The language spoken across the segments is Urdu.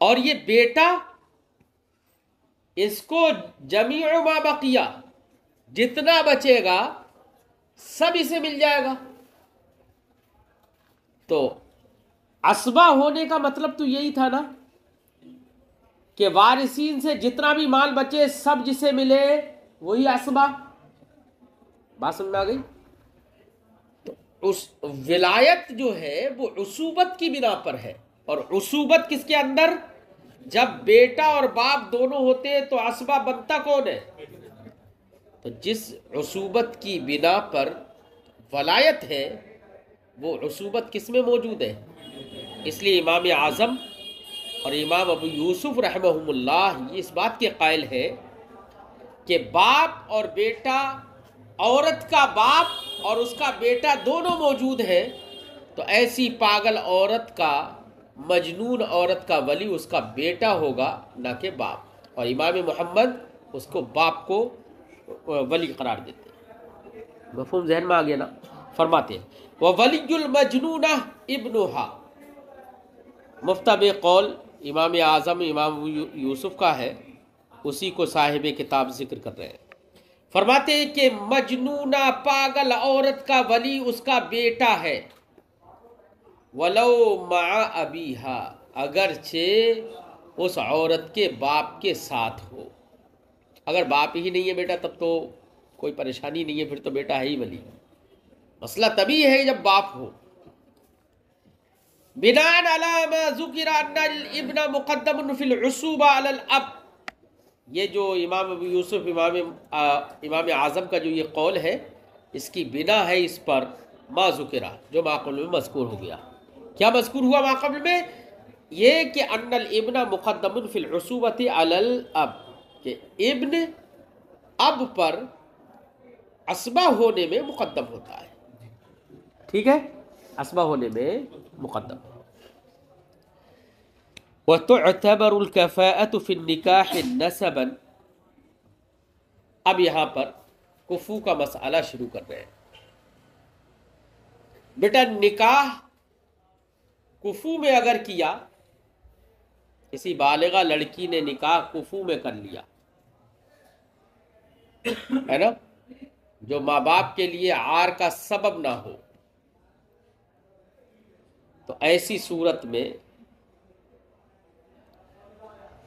اور یہ بیٹا اس کو جمیع ما بقیہ جتنا بچے گا سب اسے مل جائے گا. تو عصبہ ہونے کا مطلب تو یہی تھا نا کہ وارثین سے جتنا بھی مال بچے سب جسے ملے وہی عصبہ. بات سمجھ میں آ گئی؟ اس ولایت جو ہے وہ عصوبت کی بنا پر ہے. اور عصوبت کس کے اندر؟ جب بیٹا اور باپ دونوں ہوتے ہیں تو عصبہ بنتا کون ہے؟ تو جس عصوبت کی بنا پر ولایت ہے وہ عصوبت کس میں موجود ہے؟ اس لیے امام اعظم اور امام ابو یوسف رحمہم اللہ یہ اس بات کے قائل ہے کہ باپ اور بیٹا، عورت کا باپ اور اس کا بیٹا دونوں موجود ہیں تو ایسی پاگل عورت کا، مجنون عورت کا ولی اس کا بیٹا ہوگا نہ کہ باپ. اور امام محمد اس کو باپ کو ولی قرار دیتے ہیں. مفہوم ذہن میں آ گیا نا؟ فرماتے ہیں وَوَلِيُّ الْمَجْنُونَ ابْنُهَا. مفتب قول امام اعظم امام یوسف کا ہے، اسی کو صاحب کتاب ذکر کر رہے ہیں. فرماتے ہیں کہ مجنونہ پاگل عورت کا ولی اس کا بیٹا ہے. وَلَوْ مَعَ أَبِيهَا، اگرچہ اس عورت کے باپ کے ساتھ ہو. اگر باپ ہی نہیں ہے بیٹا تب تو کوئی پریشانی نہیں ہے، پھر تو بیٹا ہے ہی ولی. مسئلہ تبھی ہے جب باپ ہو. بناء علی ما ذکر ان الابن مقدم فی العصوبہ علی الاب. یہ جو امام ابو یوسف امام اعظم کا جو یہ قول ہے اس کی بنا ہے اس پر ما ذکرہ جو ما قبل میں مذکور ہو گیا. کیا مذکور ہوا ما قبل میں؟ یہ کہ ان الابن مقدم فی العصوبۃ علی الاب، کہ ابن اب پر عصبہ ہونے میں مقدم ہوتا ہے. ٹھیک ہے، عصبہ ہونے میں مقدم. وَتُعْتَبَرُ الْكَفَاءَةُ فِي النِّكَاحِ نَسَبًا. اب یہاں پر کفو کا مسئلہ شروع کر رہے ہیں. بیٹا نکاح کفو میں اگر کیا، کسی بالغہ لڑکی نے نکاح کفو میں کر لیا ہے نا، جو ماں باپ کے لیے عار کا سبب نہ ہو، تو ایسی صورت میں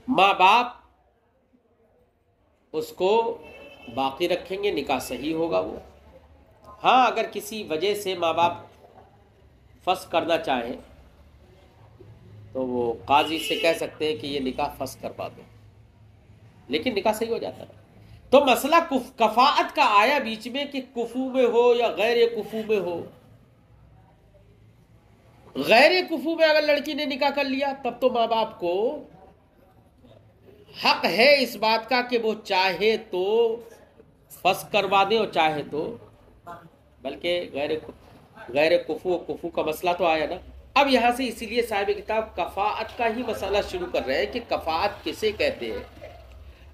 ماں باپ اس کو باقی رکھیں گے، نکاح صحیح ہوگا وہ. ہاں اگر کسی وجہ سے ماں باپ فسخ کرنا چاہیں تو وہ قاضی سے کہہ سکتے ہیں کہ یہ نکاح فسخ کروا دو، لیکن نکاح صحیح ہو جاتا ہے. تو مسئلہ کفاءت کا آیا بیچ میں کہ کفو میں ہو یا غیر کفو میں ہو. غیر کفو میں اگر لڑکی نے نکاح کر لیا تب تو ماں باپ کو حق ہے اس بات کا کہ وہ چاہے تو فسخ کروا دیں اور چاہے تو، بلکہ غیر کفو کا مسئلہ تو آیا نا. اب یہاں سے اسی لیے صاحب کتاب کفاءت کا ہی مسئلہ شروع کر رہے ہیں کہ کفاءت کسے کہتے ہیں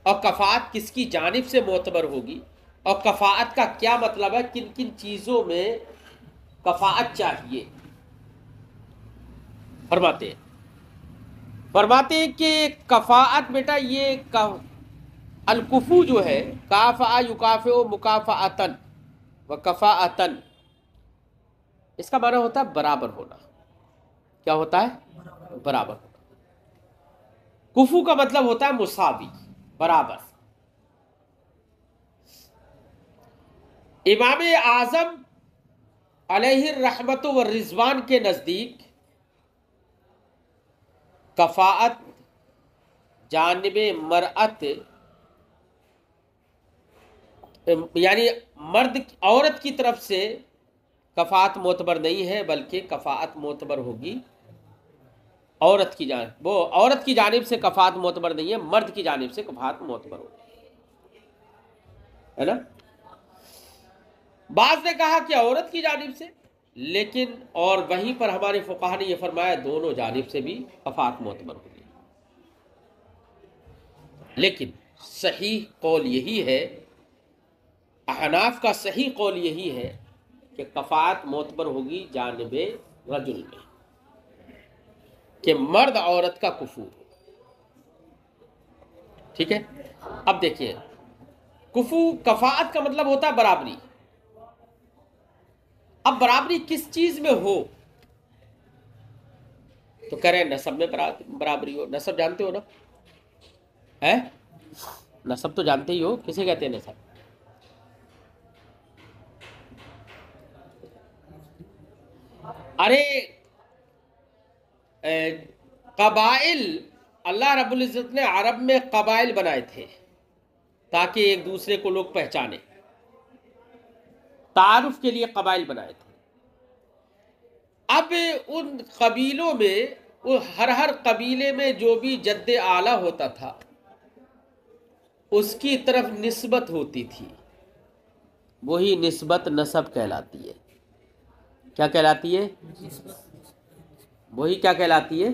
اور کفاءت کس کی جانب سے معتبر ہوگی اور کفاءت کا کیا مطلب ہے، کن کن چیزوں میں کفاءت چاہیے. فرماتے ہیں کہ کفاءت بیٹا یہ الکفو جو ہے کافع یکافع مکافعتن و کفاءتن، اس کا معنی ہوتا ہے برابر ہونا. کیا ہوتا ہے؟ برابر ہونا. کفو کا مطلب ہوتا ہے مساوی، برابر. امام اعظم علیہ الرحمت والرضوان کے نزدیک کفاءت جانب مرأت یعنی مرد عورت کی طرف سے کفاءت معتبر نہیں ہے، بلکہ کفاءت معتبر ہوگی عورت کی جانب. وہ عورت کی جانب سے کفاءت معتبر نہیں ہے، مرد کی جانب سے کفاءت معتبر ہوگی، ہے نا. بعض نے کہا کہ عورت کی جانب سے، لیکن اور وہیں پر ہمارے فقہا نے یہ فرمایا دونوں جانب سے بھی کفاءت معتبر ہوگی. لیکن صحیح قول یہی ہے، احناف کا صحیح قول یہی ہے کہ کفاءت معتبر ہوگی جانب رجل میں، کہ مرد عورت کا کفو ہو. ٹھیک ہے. اب دیکھیے کفو کفاءت کا مطلب ہوتا ہے برابری. اب برابری کس چیز میں ہو؟ تو کہہ رہے ہیں نسب میں برابری ہو. نسب جانتے ہو نا؟ ہے نسب تو جانتے ہی ہو، کسے کہتے ہیں نسب؟ ارے قبائل، اللہ رب العزت نے عرب میں قبائل بنائے تھے تاکہ ایک دوسرے کو لوگ پہچانے، تعارف کے لیے قبائل بنائے تھے. اب ان قبیلوں میں ہر قبیلے میں جو بھی جد اعلیٰ ہوتا تھا اس کی طرف نسبت ہوتی تھی، وہی نسبت نسب کہلاتی ہے. کیا کہلاتی ہے؟ وہی کیا کہلاتی ہے؟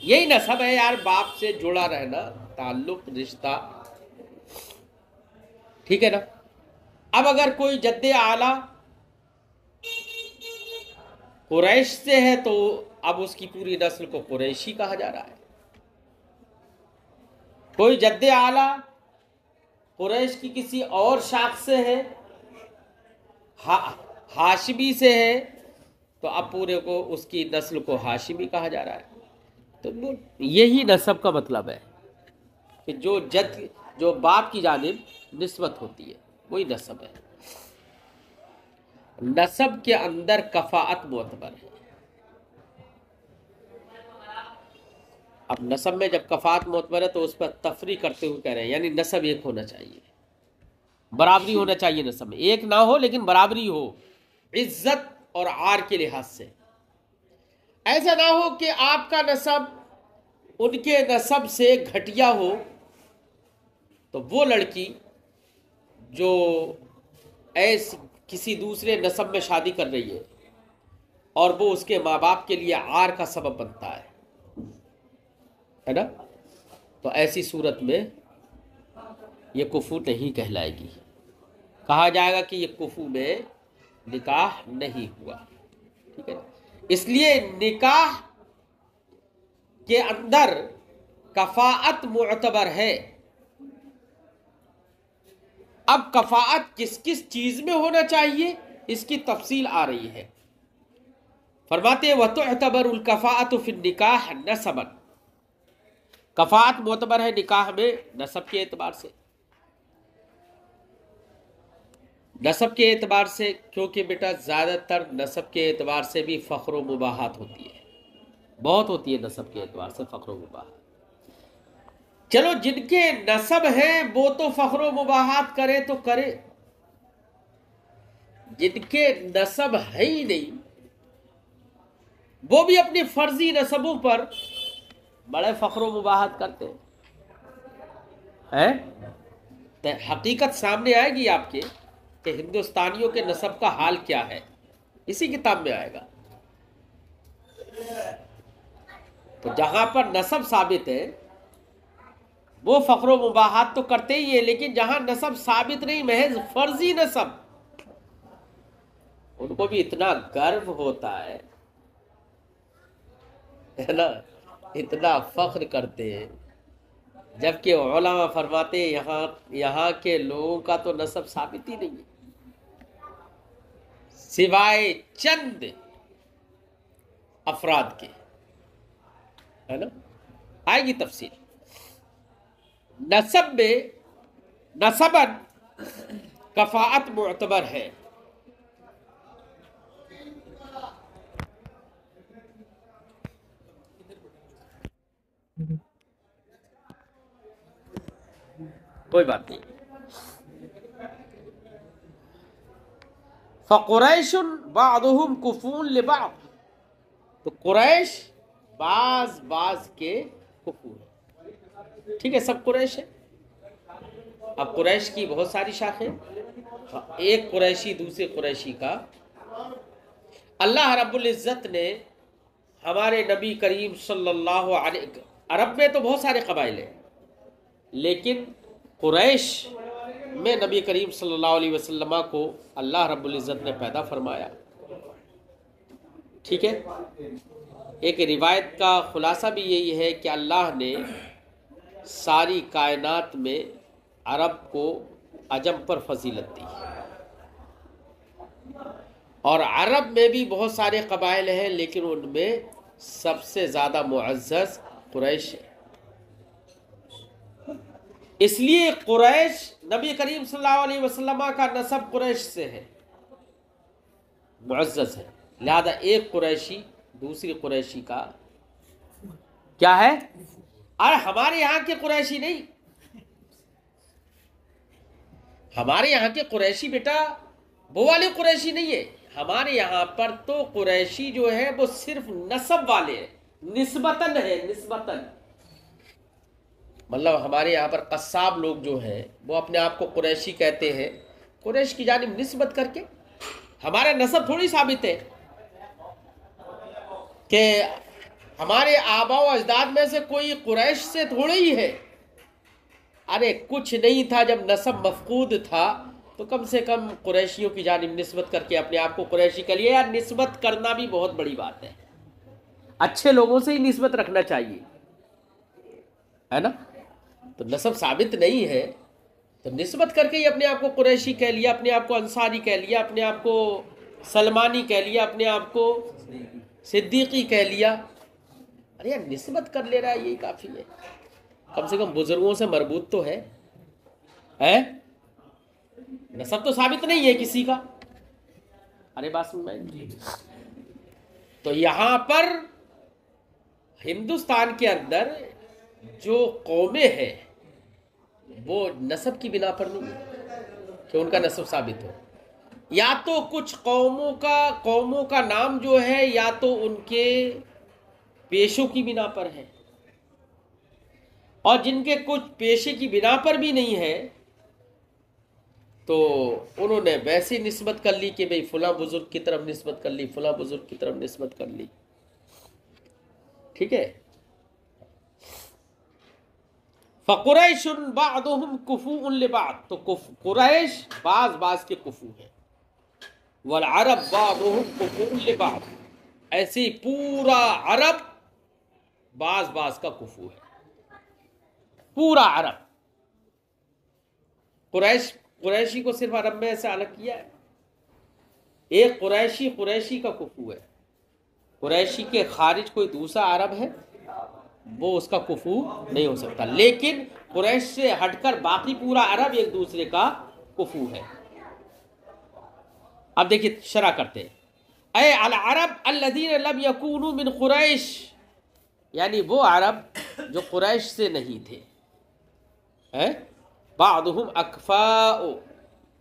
یہی نسب ہے یار، باپ سے جڑا رہنا، تعلق، رشتہ. ٹھیک ہے نا؟ اب اگر کوئی جد اعلیٰ قریش سے ہے تو اب اس کی پوری نسل کو قریشی کہا جا رہا ہے. کوئی جد اعلیٰ قریش کی کسی اور شاخ سے ہے، ہاشمی سے ہے، تو اب پورے کو اس کی نسل کو ہاشمی کہا جا رہا ہے. تو یہی نسب کا مطلب ہے کہ جو باپ کی جانب نسبت ہوتی ہے وہی نسب ہے. نسب کے اندر کفاءت معتبر ہے. اب نسب میں جب کفاءت معتبر ہے تو اس پر تفریق کرتے ہوئے کہہ رہے ہیں یعنی نسب ایک ہونا چاہیے، برابری ہونا چاہیے. نسب میں ایک نہ ہو لیکن برابری ہو، عزت اور عار کے لحاظ سے. ایسا نہ ہو کہ آپ کا نسب ان کے نسب سے گھٹیا ہو تو وہ لڑکی جو ایسی کسی دوسرے نسب میں شادی کر رہی ہے اور وہ اس کے ماں باپ کے لیے عار کا سبب بنتا ہے نا، تو ایسی صورت میں یہ کفو نہیں کہلائے گی. کہا جائے گا کہ یہ کفو میں نکاح نہیں ہوا. ٹھیک ہے، اس لیے نکاح کے اندر کفاءت معتبر ہے. اب کفاءت کس کس چیز میں ہونا چاہیے اس کی تفصیل آ رہی ہے. فرماتے ہیں وَتُعْتَبَرُ الْكَفَاءَةُ فِي النِّكَاحِ نَسَبًا، کفاءت معتبر ہے نکاح میں نسب کے اعتبار سے. نسب کے اعتبار سے کیونکہ بیٹا زیادہ تر نسب کے اعتبار سے بھی فخر و مباحات ہوتی ہے، بہت ہوتی ہے نسب کے اعتبار سے فخر و مباحات. چلو جن کے نسب ہیں وہ تو فخر و مباحات کرے تو کرے، جن کے نسب ہے ہی نہیں وہ بھی اپنی فرضی نسبوں پر بڑے فخر و مباحات کرتے ہیں. حقیقت سامنے آئے گی آپ کے کہ ہندوستانیوں کے نسب کا حال کیا ہے، اسی کتاب میں آئے گا. تو جہاں پر نسب ثابت ہے وہ فخر و مباحات تو کرتے ہی ہیں، لیکن جہاں نسب ثابت نہیں، محض فرضی نسب، ان کو بھی اتنا گرو ہوتا ہے نا، اتنا فخر کرتے ہیں. جبکہ علماء فرماتے ہیں یہاں کے لوگوں کا تو نسب ثابت ہی نہیں ہے سوائے چند افراد کے، ہے نا. آئے گی تفصیل. نسب میں نسباً کفاءت معتبر ہے. کوئی بات نہیں. فقریش بعضهم کفون لبعض، تو قریش بعض کے کفو ہیں. ٹھیک ہے، سب قریش ہے. اب قریش کی بہت ساری شاخیں، ایک قریشی دوسرے قریشی کا. اللہ رب العزت نے ہمارے نبی کریم صلی اللہ علیہ، عرب میں تو بہت سارے قبائل ہیں لیکن قریش میں نبی کریم صلی اللہ علیہ وسلم کو اللہ رب العزت نے پیدا فرمایا. ٹھیک ہے، ایک روایت کا خلاصہ بھی یہی ہے کہ اللہ نے ساری کائنات میں عرب کو عجم پر فضیلت دی، اور عرب میں بھی بہت سارے قبائل ہیں لیکن ان میں سب سے زیادہ معزز قریش ہے۔ اس لیے قریش، نبی کریم صلی اللہ علیہ وسلم کا نسب قریش سے ہے، معزز ہے، لہذا ایک قریشی دوسری قریشی کا کیا ہے؟ اور ہمارے یہاں کے قریشی نہیں، ہمارے یہاں کے قریشی بیٹا وہ والے قریشی نہیں ہے، ہمارے یہاں پر تو قریشی جو ہے وہ صرف نسب والے ہیں، نسبتاً ہے، نسبتاً، مطلب ہمارے یہاں پر قصاب لوگ جو ہیں وہ اپنے آپ کو قریشی کہتے ہیں، قریش کی جانب نسبت کر کے۔ ہمارا نسب تھوڑی ثابت ہے کہ ہمارے آباء و اجداد میں سے کوئی قریش سے تھوڑے ہی ہے، ارے کچھ نہیں تھا جب نسب مفقود تھا تو کم سے کم قریشیوں کی جانب نسبت کر کے اپنے آپ کو قریشی کر لیا۔ یار نسبت کرنا بھی بہت بڑی بات ہے، اچھے لوگوں سے ہی نسبت رکھنا چاہیے، ہے نا؟ تو نسب ثابت نہیں ہے تو نسبت کر کے ہی اپنے آپ کو قریشی کہہ لیا، اپنے آپ کو انصاری کہہ لیا، اپنے آپ کو سلمانی کہہ لیا، اپنے آپ کو صدیقی کہہ لیا۔ ارے یار نسبت کر لے رہا ہے یہی کافی ہے، کم سے کم بزرگوں سے مربوط تو ہے، نسب تو ثابت نہیں ہے کسی کا۔ ارے بات سن میں، تو یہاں پر ہندوستان کے اندر جو قومیں ہیں وہ نسب کی بنا پر نہیں ہے کہ ان کا نسب ثابت ہو، یا تو کچھ قوموں کا نام جو ہے یا تو ان کے پیشوں کی بنا پر ہے، اور جن کے کچھ پیشے کی بنا پر بھی نہیں ہے تو انہوں نے ویسی نسبت کر لی کہ بھئی فلاں بزرگ کی طرف نسبت کر لی، فلاں بزرگ کی طرف نسبت کر لی، ٹھیک ہے۔ فقریش بعضهم کفو لبعض، تو قریش بعض کے کفو ہیں، والعرب بعضهم کفو لبعض، ایسے ہی پورا عرب بعض کا کفو ہے، پورا عرب۔ قریشی کو صرف عرب میں سے الگ کیا ہے، ایک قریشی کا کفو ہے، قریشی کے خارج کوئی دوسرا عرب ہے وہ اس کا کفو نہیں ہو سکتا، لیکن قریش سے ہٹ کر باقی پورا عرب ایک دوسرے کا کفو ہے۔ اب دیکھیے شرح کرتے ہیں، اے العرب الذین لم یکونوا من قریش، یعنی وہ عرب جو قریش سے نہیں تھے، بعضهم اکفاء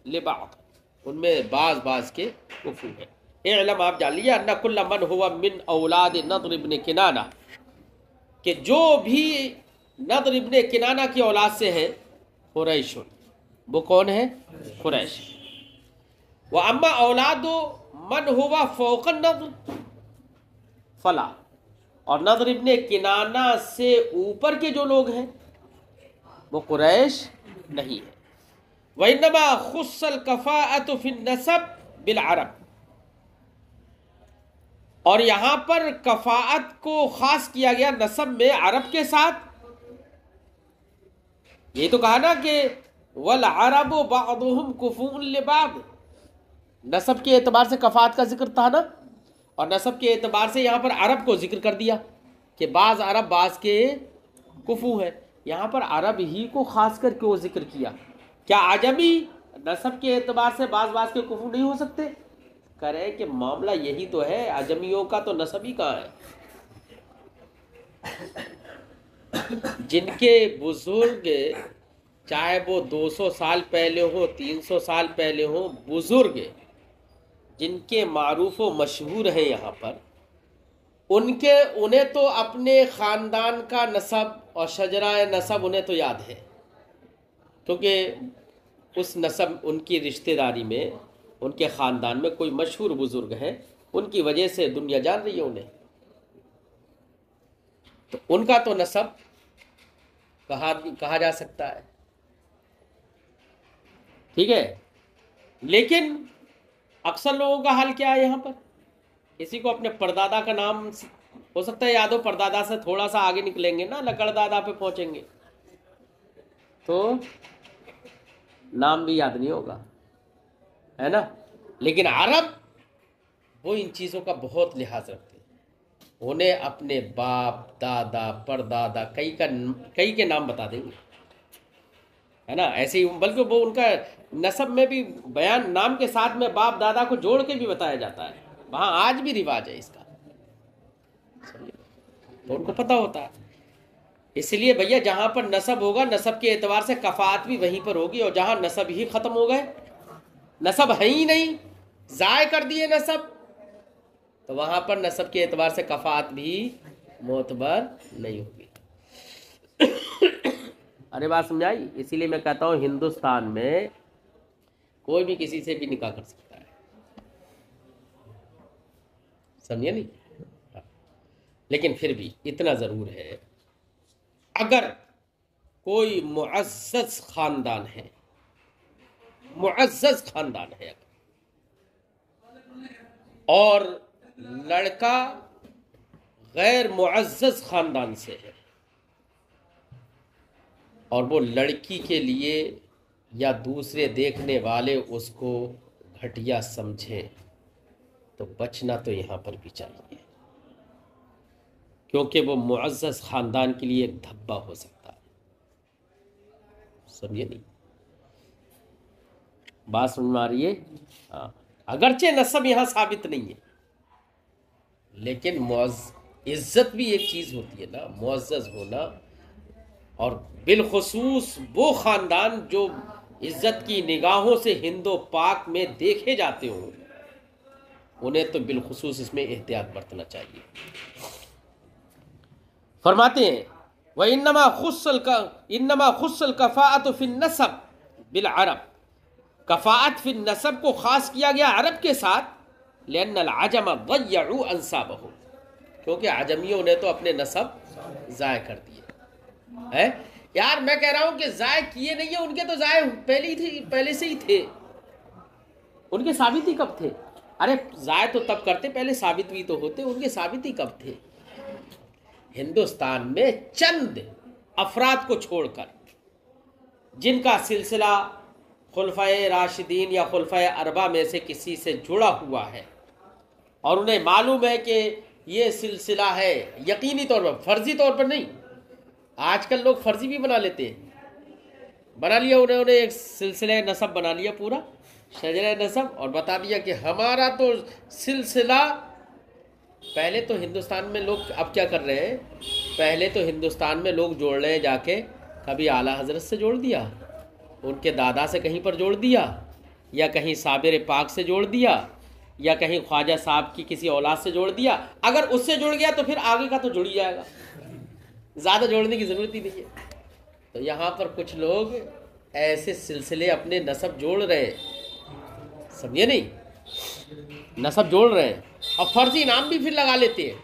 لبعض، ان میں بعض کے کفو ہیں۔ اعلم، آپ جان لیجیے، ان کل من ہوا من اولاد نضر ابن کنانہ، کہ جو بھی نضر ابن کنانہ کی اولاد سے ہیں، قریش، وہ کون ہے؟ قریش۔ واما اولاد من ہوا فوق النضر فلا، اور نضر ابن کنانہ سے اوپر کے جو لوگ ہیں وہ قریش نہیں ہے۔ وانما خص الکفاءۃ فی النسب بالعرب، اور یہاں پر کفاءت کو خاص کیا گیا نسب میں عرب کے ساتھ۔ یہ تو کہا نا کہ والعرب بعضهم کفو لبعض، نسب کے اعتبار سے کفاءت کا ذکر تھا نا، اور نسب کے اعتبار سے یہاں پر عرب کو ذکر کر دیا کہ بعض عرب بعض کے کفو ہے۔ یہاں پر عرب ہی کو خاص کر کے وہ ذکر کیا، کیا عجمی نسب کے اعتبار سے بعض کے کفو نہیں ہو سکتے؟ کہہ رہے کہ معاملہ یہی تو ہے، عجمیوں کا تو نسب ہی کہاں ہے؟ جن کے بزرگ چاہے وہ 200 سال پہلے ہو، 300 سال پہلے ہو، بزرگ جن کے معروف و مشہور ہیں یہاں پر، انہیں تو اپنے خاندان کا نسب اور شجرہ نسب انہیں تو یاد ہے، کیونکہ اس نسب، ان کی رشتہ داری میں، ان کے خاندان میں کوئی مشہور بزرگ ہیں، ان کی وجہ سے دنیا جان رہی ہے انہیں، تو ان کا تو نسب کہا جا سکتا ہے، ٹھیک ہے۔ لیکن اکثر لوگوں کا حال کیا ہے یہاں پر؟ کسی کو اپنے پردادا کا نام ہو سکتا ہے یاد ہو، پردادا سے تھوڑا سا آگے نکلیں گے نا، لکڑ دادا پہ پہنچیں گے، تو نام بھی یاد نہیں ہوگا، ہے نا. لیکن عرب وہ ان چیزوں کا بہت لحاظ رکھتے ہیں، انہیں اپنے باپ دادا پردادا کئی کے نام بتا دیں گے، ہے نا. ایسے ہی بلکہ وہ ان کا نسب میں بھی بیان نام کے ساتھ میں باپ دادا کو جوڑ کے بھی بتایا جاتا ہے. وہاں آج بھی رواج ہے اس کا، تو ان کو پتہ ہوتا ہے. اس لیے بھیا جہاں پر نسب ہوگا، نسب کے اعتبار سے کفاءت بھی وہیں پر ہوگی، اور جہاں نسب ہی ختم ہو گئے، نسب ہے ہی نہیں، ضائع کر دیے نسب، تو وہاں پر نسب کے اعتبار سے کفاءت بھی معتبر نہیں ہوگی. ارے بات سمجھ آئی؟ اسی لیے میں کہتا ہوں ہندوستان میں کوئی بھی کسی سے بھی نکاح کر سکتا ہے، سمجھے نہیں؟ لیکن پھر بھی اتنا ضرور ہے، اگر کوئی معزز خاندان ہے، معزز خاندان ہے اور لڑکا غیر معزز خاندان سے ہے، اور وہ لڑکی کے لیے یا دوسرے دیکھنے والے اس کو گھٹیا سمجھے، تو بچنا تو یہاں پر بھی چاہیے، کیونکہ وہ معزز خاندان کے لیے ایک دھبا ہو سکتا ہے. سمجھے نہیں؟ بات سمجھ میں آ رہی ہے؟ ہاں. اگرچہ نسب یہاں ثابت نہیں ہے، لیکن عزت بھی ایک چیز ہوتی ہے نا، معزز ہونا. اور بالخصوص وہ خاندان جو عزت کی نگاہوں سے ہند و پاک میں دیکھے جاتے ہوں، انہیں تو بالخصوص اس میں احتیاط برتنا چاہیے. فرماتے ہیں وَإِنَّمَا خُصَّ الْكَفَاءَةُ فِي النَّسَبِ بِالْعَرَبِ، کفاءت فی النسب کو خاص کیا گیا عرب کے ساتھ، لأن العجم ضیعوا انسابهم، کیونکہ عجمیوں نے تو اپنے نسب ضائع کر دیے ہے. یار میں کہہ رہا ہوں کہ ضائع کیے نہیں ہیں، ان کے تو ضائع پہلے سے ہی تھے. ان کے ثابت ہی کب تھے؟ ارے ضائع تو تب کرتے، پہلے ثابت بھی تو ہوتے. ان کے ثابت ہی کب تھے؟ ہندوستان میں چند افراد کو چھوڑ کر جن کا سلسلہ خلفائے راشدین یا خلفائے اربعہ میں سے کسی سے جڑا ہوا ہے، اور انہیں معلوم ہے کہ یہ سلسلہ ہے، یقینی طور پر، فرضی طور پر نہیں. آج کل لوگ فرضی بھی بنا لیتے ہیں، بنا لیا انہوں نے ایک سلسلہ نسب بنا لیا، پورا شجرہ نسب، اور بتا دیا کہ ہمارا تو سلسلہ. پہلے تو ہندوستان میں لوگ اب کیا کر رہے ہیں، پہلے تو ہندوستان میں لوگ جوڑ رہے ہیں، جا کے کبھی اعلیٰ حضرت سے جوڑ دیا، ان کے دادا سے کہیں پر جوڑ دیا، یا کہیں صابر پاک سے جوڑ دیا، یا کہیں خواجہ صاحب کی کسی اولاد سے جوڑ دیا. اگر اس سے جڑ گیا تو پھر آگے کا تو جڑ ہی جائے گا، زیادہ جوڑنے کی ضرورت ہی نہیں ہے. تو یہاں پر کچھ لوگ ایسے سلسلے اپنے نسب جوڑ رہے ہیں، سمجھے نہیں؟ نسب جوڑ رہے ہیں، اور فرضی نام بھی پھر لگا لیتے ہیں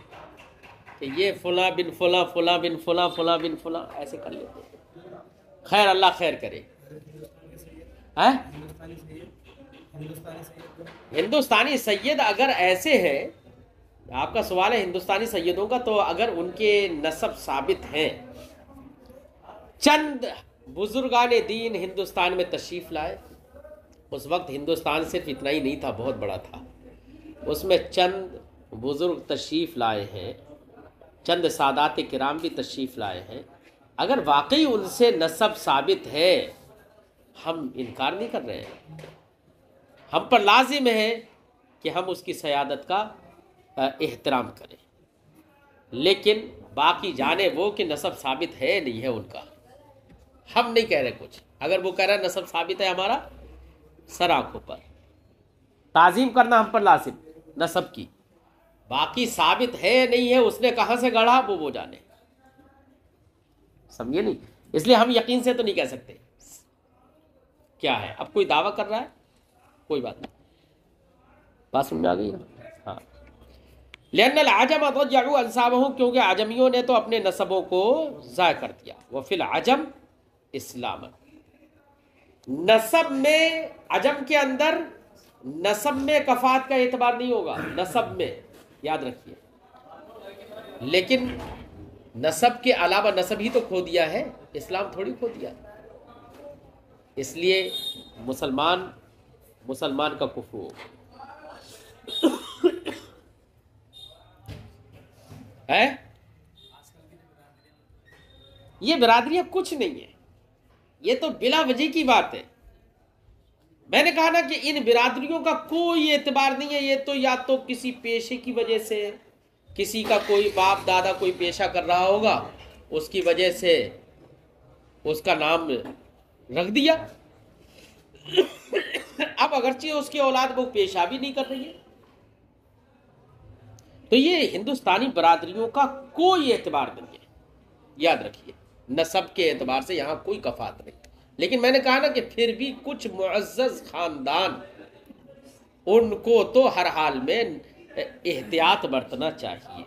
کہ یہ فلاں بن فلاں، فلاں بن فلاں، فلاں بن فلاں، ایسے کر لیتے ہیں. خیر اللہ خیر کرے. ہندوستانی سید اگر ایسے ہیں، آپ کا سوال ہے ہندوستانی سیدوں کا، تو اگر ان کے نسب ثابت ہیں، چند بزرگان دین ہندوستان میں تشریف لائے. اس وقت ہندوستان صرف اتنا ہی نہیں تھا، بہت بڑا تھا. اس میں چند بزرگ تشریف لائے ہیں، چند سادات کرام بھی تشریف لائے ہیں. اگر واقعی ان سے نسب ثابت ہے، ہم انکار نہیں کر رہے ہیں، ہم پر لازم ہے کہ ہم اس کی سیادت کا احترام کریں. لیکن باقی جانے وہ کہ نسب ثابت ہے نہیں ہے ان کا، ہم نہیں کہہ رہے کچھ. اگر وہ کہہ رہا ہے نسب ثابت ہے، ہمارا سر آنکھوں پر، تعظیم کرنا ہم پر لازم نسب کی. باقی ثابت ہے نہیں ہے، اس نے کہاں سے گڑھا وہ جانے، سمجھے نہیں؟ اس لیے ہم یقین سے تو نہیں کہہ سکتے کیا ہے. اب کوئی دعویٰ کر رہا ہے، کوئی بات نہیں. بات سمجھ آ گئی نا؟ ہاں. لأن العجم ضيعوا انسابهم، کیونکہ عجمیوں نے تو اپنے نسبوں کو ضائع کر دیا. وفی العجم اسلام، نسب میں، عجم کے اندر نسب میں کفاءت کا اعتبار نہیں ہوگا، نسب میں یاد رکھیے. لیکن نسب کے علاوہ، نسب ہی تو کھو دیا ہے، اسلام تھوڑی کھو دیا. اس لیے مسلمان کا کفر ہوگا ہے۔ یہ برادریاں کچھ نہیں ہے، یہ تو بلا وجہ کی بات ہے۔ میں نے کہا نا کہ ان برادریوں کا کوئی اعتبار نہیں ہے، یہ تو یا تو کسی پیشے کی وجہ سے، کسی کا کوئی باپ دادا کوئی پیشہ کر رہا ہوگا، اس کی وجہ سے اس کا نام رکھ دیا، اب اگرچہ اس کی اولاد وہ پیشہ بھی نہیں کر رہی ہے۔ تو یہ ہندوستانی برادریوں کا کوئی اعتبار نہیں ہے، یاد رکھیے، نسب کے اعتبار سے یہاں کوئی کفات نہیں۔ لیکن میں نے کہا نا کہ پھر بھی کچھ معزز خاندان، ان کو تو ہر حال میں احتیاط برتنا چاہیے،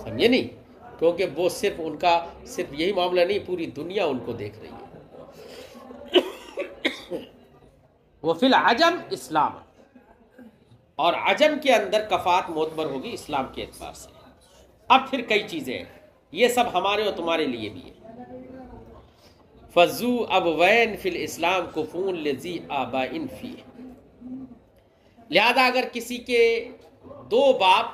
سمجھے نہیں؟ کیونکہ وہ صرف ان کا صرف یہی معاملہ نہیں، پوری دنیا ان کو دیکھ رہی ہے۔ وہ فی العجم اسلام، اور عجم کے اندر کفات معتبر ہوگی اسلام کے اعتبار سے۔ اب پھر کئی چیزیں ہیں، یہ سب ہمارے اور تمہارے لیے بھی ہے۔ فَذُو أَبْوَيْنِ فِي الْإِسْلَامِ كُفُوٌ لِذِي آبَائٍ فِيهِ، لہذا اگر کسی کے دو باپ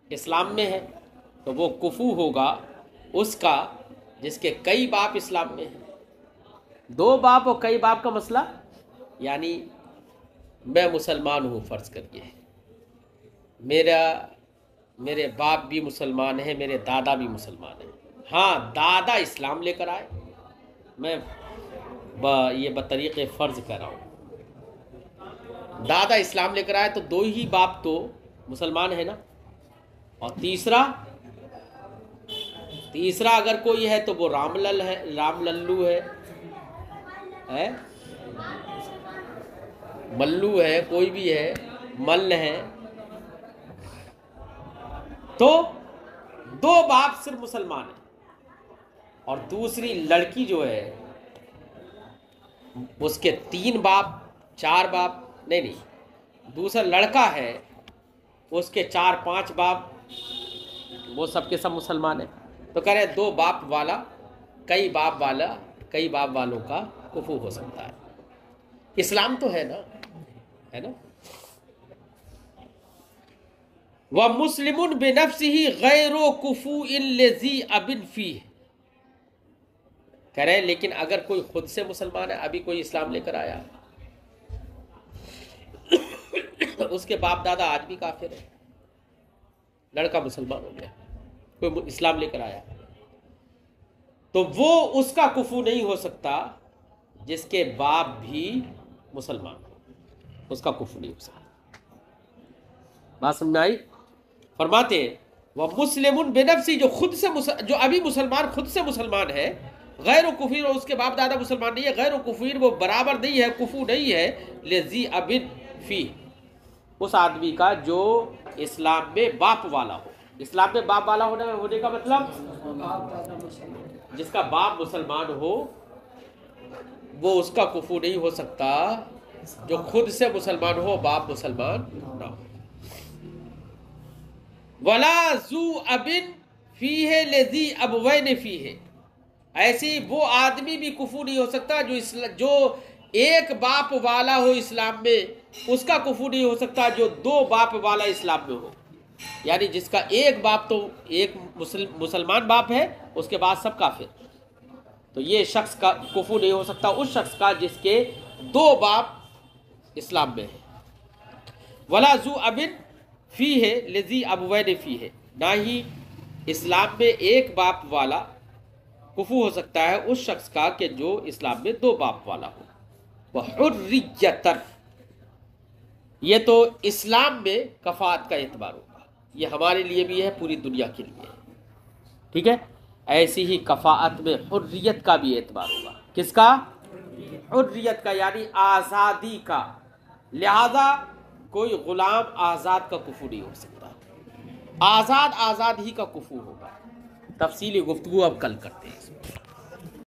اسلام میں ہیں تو وہ کفو ہوگا اس کا جس کے کئی باپ اسلام میں ہیں۔ دو باپ اور کئی باپ کا مسئلہ یعنی میں مسلمان ہوں فرض کریے، میرے باپ بھی مسلمان ہیں، میرے دادا بھی مسلمان ہیں، ہاں دادا اسلام لے کر آئے، میں یہ بطریق فرض کر رہا ہوں، دادا اسلام لے کر آئے تو دو ہی باپ تو مسلمان ہے نا، اور تیسرا اگر کوئی ہے تو وہ رام للو ہے، ملو ہے، کوئی بھی ہے، مل ہے، تو دو باپ صرف مسلمان ہیں، اور دوسری لڑکی جو ہے اس کے 3 باپ 4 باپ نہیں، دوسرا لڑکا ہے اس کے 4-5 باپ، وہ سب کے سب مسلمان ہیں۔ تو کہہ رہے ہیں 2 باپ والا کئی باپ والوں کا کفو ہو سکتا ہے۔ اسلام تو ہے نا، ہے نا۔ وَمُسْلِمٌ بِنَفْسِهِ غَيْرُ كُفُوءٍ لِذِي أَبٍ فِيهِ، کہہ رہے ہیں لیکن اگر کوئی خود سے مسلمان ہے، ابھی کوئی اسلام لے کر آیا، اس کے باپ دادا آج بھی کافر ہیں، لڑکا مسلمان ہو گیا، کوئی اسلام لے کر آیا، تو وہ اس کا کفو نہیں ہو سکتا جس کے باپ بھی مسلمان ہو، اس کا کفو نہیں ہو سکتا۔ بات سمجھ میں آئی؟ فرماتے ہیں وہ مسلم بنفسی، جو ابھی مسلمان خود سے مسلمان ہے، غیر و کفیر، اور اس کے باپ دادا مسلمان نہیں ہے، غیر و کفیر وہ برابر نہیں ہے، کفو نہیں ہے، لذی ابن فی، اس آدمی کا جو اسلام میں باپ والا ہو۔ اسلام میں باپ والا ہونے کا مطلب جس کا باپ مسلمان ہو، وہ اس کا کفو نہیں ہو سکتا جو خود سے مسلمان ہو، باپ مسلمان نہ ہو۔ وَلَا ذُو أَبٍ فِيهِ لَذِي أَبْوَيْنِ فِيهِ، ایسی وہ آدمی بھی کفو نہیں ہو سکتا جو ایک باپ والا ہو اسلام میں، اس کا کفو نہیں ہو سکتا جو 2 باپ والا اسلام میں ہو، یعنی جس کا ایک باپ تو ایک مسلمان باپ ہے، اس کے بعد سب کافر، تو یہ شخص کا کفو نہیں ہو سکتا اس شخص کا جس کے 2 باپ اسلام میں ہیں۔ وَلَا ذُو أَبٍ فِيهِ لَذِي أَبْوَيْنِ فِيهِ، نہ ہی اسلام میں ایک باپ والا کفو ہو سکتا ہے اس شخص کا کہ جو اسلام میں 2 باپ والا ہو۔ وَحُرِّيَّةً، یہ تو اسلام میں کفات کا اعتبار ہوگا، یہ ہمارے لیے بھی ہے، پوری دنیا کے لیے ہے، ٹھیک ہے۔ ایسی ہی کفاءت میں حریت کا بھی اعتبار ہوگا، کس کا؟ حریت کا، یعنی آزادی کا، لہذا کوئی غلام آزاد کا کفو نہیں ہو سکتا، آزاد ہی کا کفو ہوگا۔ تفصیلی گفتگو اب کل کرتے ہیں۔